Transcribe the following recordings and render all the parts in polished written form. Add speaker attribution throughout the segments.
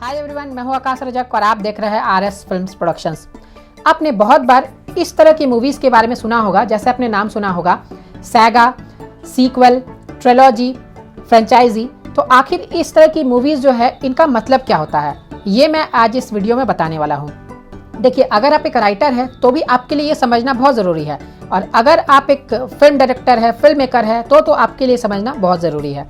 Speaker 1: Hi everyone, मैं हूं आकाश रजक और आप देख रहे हैं आरएस फिल्म्स प्रोडक्शंस। आपने बहुत बार इस तरह की मूवीज़ के बारे में सुना होगा, जैसे आपने नाम सुना होगा सैगा, सीक्वल, ट्रिलॉजी, फ्रेंचाइजी। तो आखिर इस तरह की मूवीज़ जो है इनका मतलब क्या होता है, ये मैं आज इस वीडियो में बताने वाला हूँ। देखिए, अगर आप एक राइटर हैं तो भी आपके लिए ये समझना बहुत ज़रूरी है, और अगर आप एक फिल्म डायरेक्टर है, फिल्म मेकर है, तो आपके लिए समझना बहुत ज़रूरी है।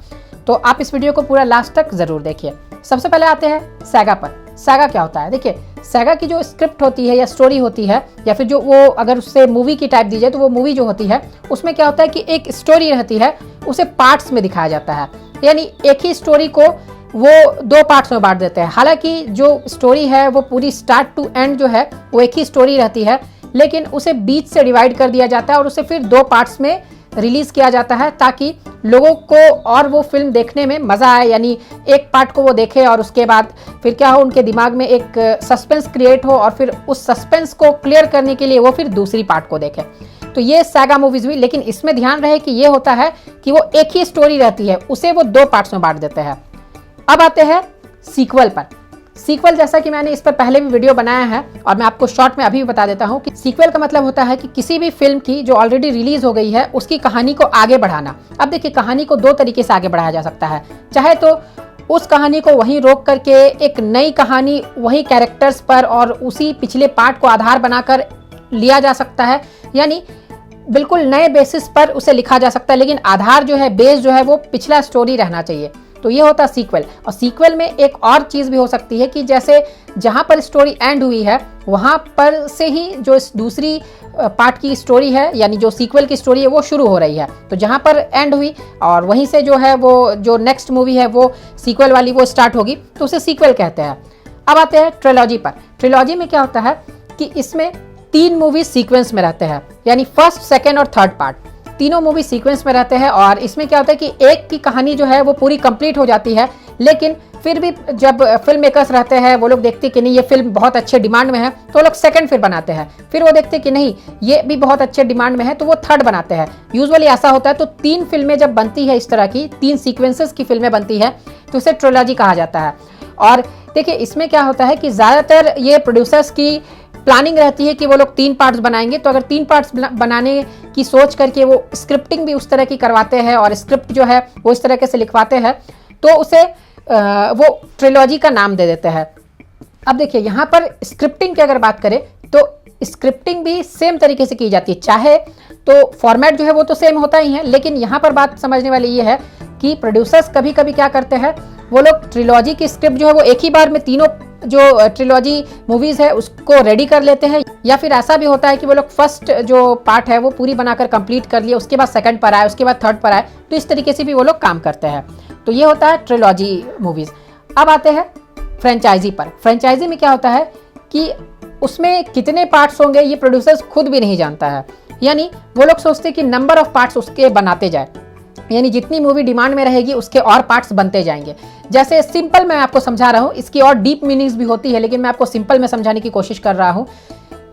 Speaker 1: तो आप इस वीडियो को पूरा लास्ट तक ज़रूर देखिए। सबसे पहले आते हैं सैगा पर। सैगा क्या होता है? देखिए, सैगा की जो स्क्रिप्ट होती है या स्टोरी होती है, या फिर जो वो अगर उससे मूवी की टाइप दी जाए तो वो मूवी जो होती है उसमें क्या होता है कि एक स्टोरी रहती है, उसे पार्ट्स में दिखाया जाता है। यानी एक ही स्टोरी को वो दो पार्ट्स में बांट देते हैं। हालांकि जो स्टोरी है वो पूरी स्टार्ट टू एंड जो है वो एक ही स्टोरी रहती है, लेकिन उसे बीच से डिवाइड कर दिया जाता है और उसे फिर दो पार्ट्स में रिलीज किया जाता है, ताकि लोगों को और वो फिल्म देखने में मज़ा आए। यानी एक पार्ट को वो देखे और उसके बाद फिर क्या हो, उनके दिमाग में एक सस्पेंस क्रिएट हो और फिर उस सस्पेंस को क्लियर करने के लिए वो फिर दूसरी पार्ट को देखें। तो ये सैगा मूवीज हुई, लेकिन इसमें ध्यान रहे कि ये होता है कि वो एक ही स्टोरी रहती है, उसे वो दो पार्ट्स में बांट देते हैं। अब आते हैं सीक्वल पर। सीक्वल, जैसा कि मैंने इस पर पहले भी वीडियो बनाया है और मैं आपको शॉर्ट में अभी भी बता देता हूं कि सीक्वल का मतलब होता है कि किसी भी फिल्म की जो ऑलरेडी रिलीज हो गई है उसकी कहानी को आगे बढ़ाना। अब देखिए, कहानी को दो तरीके से आगे बढ़ाया जा सकता है। चाहे तो उस कहानी को वहीं रोक करके एक नई कहानी वही कैरेक्टर्स पर और उसी पिछले पार्ट को आधार बनाकर लिया जा सकता है, यानी बिल्कुल नए बेसिस पर उसे लिखा जा सकता है, लेकिन आधार जो है, बेस जो है वो पिछला स्टोरी रहना चाहिए। तो ये होता है सीक्वल। और सीक्वल में एक और चीज़ भी हो सकती है कि जैसे जहाँ पर स्टोरी एंड हुई है वहाँ पर से ही जो दूसरी पार्ट की स्टोरी है, यानी जो सीक्वल की स्टोरी है वो शुरू हो रही है। तो जहाँ पर एंड हुई और वहीं से जो है वो जो नेक्स्ट मूवी है वो सीक्वल वाली वो स्टार्ट होगी, तो उसे सीक्वल कहते हैं। अब आते हैं ट्रिलॉजी पर। ट्रिलॉजी में क्या होता है कि इसमें 3 मूवी सीक्वेंस में रहते हैं, यानी फर्स्ट, सेकेंड और थर्ड पार्ट तीनों मूवी सीक्वेंस में रहते हैं। और इसमें क्या होता है कि एक की कहानी जो है वो पूरी कंप्लीट हो जाती है, लेकिन फिर भी जब फिल्म मेकर्स रहते हैं वो लोग देखते हैं कि नहीं, ये फिल्म बहुत अच्छे डिमांड में है, तो वो लोग सेकंड फिर बनाते हैं। फिर वो देखते हैं कि नहीं, ये भी बहुत अच्छे डिमांड में है, तो वो थर्ड बनाते हैं। यूजुअली ऐसा होता है। तो 3 फिल्में जब बनती है, इस तरह की 3 सीक्वेंसेस की फिल्में बनती है, तो उसे ट्रिलॉजी कहा जाता है। और देखिए, इसमें क्या होता है कि ज़्यादातर ये प्रोड्यूसर्स की प्लानिंग रहती है कि वो लोग 3 पार्ट्स बनाएंगे। तो अगर 3 पार्ट्स बनाने की सोच करके वो स्क्रिप्टिंग भी उस तरह की करवाते हैं और स्क्रिप्ट जो है वो इस तरह के से लिखवाते हैं, तो उसे वो ट्रिलॉजी का नाम दे देते हैं। अब देखिए, यहाँ पर स्क्रिप्टिंग की अगर बात करें तो स्क्रिप्टिंग भी सेम तरीके से की जाती है। चाहे तो फॉर्मेट जो है वो तो सेम होता ही है, लेकिन यहाँ पर बात समझने वाली ये है कि प्रोड्यूसर्स कभी कभी क्या करते हैं, वो लोग ट्रिलॉजी की स्क्रिप्ट जो है वो एक ही बार में तीनों जो ट्रिलॉजी मूवीज है उसको रेडी कर लेते हैं, या फिर ऐसा भी होता है कि वो लोग फर्स्ट जो पार्ट है वो पूरी बनाकर कंप्लीट कर लिया, उसके बाद सेकंड पर आए, उसके बाद थर्ड पर आए। तो इस तरीके से भी वो लोग काम करते हैं। तो ये होता है ट्रिलॉजी मूवीज। अब आते हैं फ्रेंचाइजी पर। फ्रेंचाइजी में क्या होता है कि उसमें कितने पार्ट्स होंगे ये प्रोड्यूसर्स खुद भी नहीं जानता है, यानी वो लोग सोचते हैं कि नंबर ऑफ पार्ट्स उसके बनाते जाए, यानी जितनी मूवी डिमांड में रहेगी उसके और पार्ट्स बनते जाएंगे। जैसे सिंपल मैं आपको समझा रहा हूँ, इसकी और डीप मीनिंग्स भी होती है, लेकिन मैं आपको सिंपल में समझाने की कोशिश कर रहा हूँ।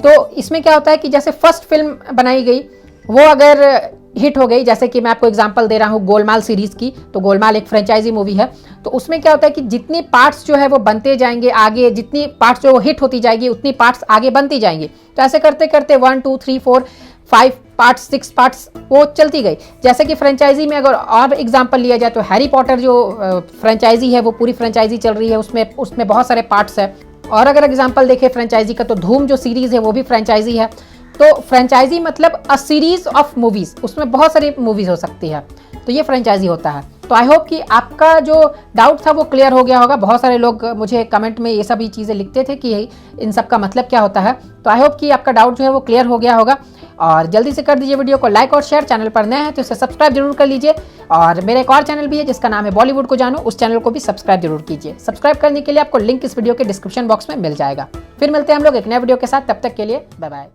Speaker 1: तो इसमें क्या होता है कि जैसे फर्स्ट फिल्म बनाई गई, वो अगर हिट हो गई, जैसे कि मैं आपको एग्जांपल दे रहा हूँ गोलमाल सीरीज की, तो गोलमाल एक फ्रेंचाइजी मूवी है। तो उसमें क्या होता है कि जितनी पार्ट्स जो है वो बनते जाएंगे आगे, जितनी पार्ट्स जो हिट होती जाएगी उतनी पार्ट्स आगे बनती जाएंगी। तो ऐसे करते करते 1 2 3 4 5 पार्ट्स, 6 पार्ट्स वो चलती गई। जैसे कि फ्रेंचाइजी में अगर और एग्जांपल लिया जाए तो हैरी पॉटर जो फ्रेंचाइजी है वो पूरी फ्रेंचाइजी चल रही है, उसमें बहुत सारे पार्ट्स है। और अगर एग्जांपल देखें फ्रेंचाइजी का, तो धूम जो सीरीज है वो भी फ्रेंचाइजी है। तो फ्रेंचाइजी मतलब अ सीरीज ऑफ मूवीज, उसमें बहुत सारी मूवीज हो सकती है, तो ये फ्रेंचाइजी होता है। तो आई होप कि आपका जो डाउट था वो क्लियर हो गया होगा। बहुत सारे लोग मुझे कमेंट में ये सभी चीज़ें लिखते थे कि इन सब का मतलब क्या होता है। तो आई होप कि आपका डाउट जो है वो क्लियर हो गया होगा। और जल्दी से कर दीजिए वीडियो को लाइक और शेयर। चैनल पर नए हैं तो इसे सब्सक्राइब जरूर कर लीजिए। और मेरा एक और चैनल भी है जिसका नाम है बॉलीवुड को जानो, उस चैनल को भी सब्सक्राइब जरूर कीजिए। सब्सक्राइब करने के लिए आपको लिंक इस वीडियो के डिस्क्रिप्शन बॉक्स में मिल जाएगा। फिर मिलते हैं हम लोग एक नए वीडियो के साथ, तब तक के लिए बाय बाय।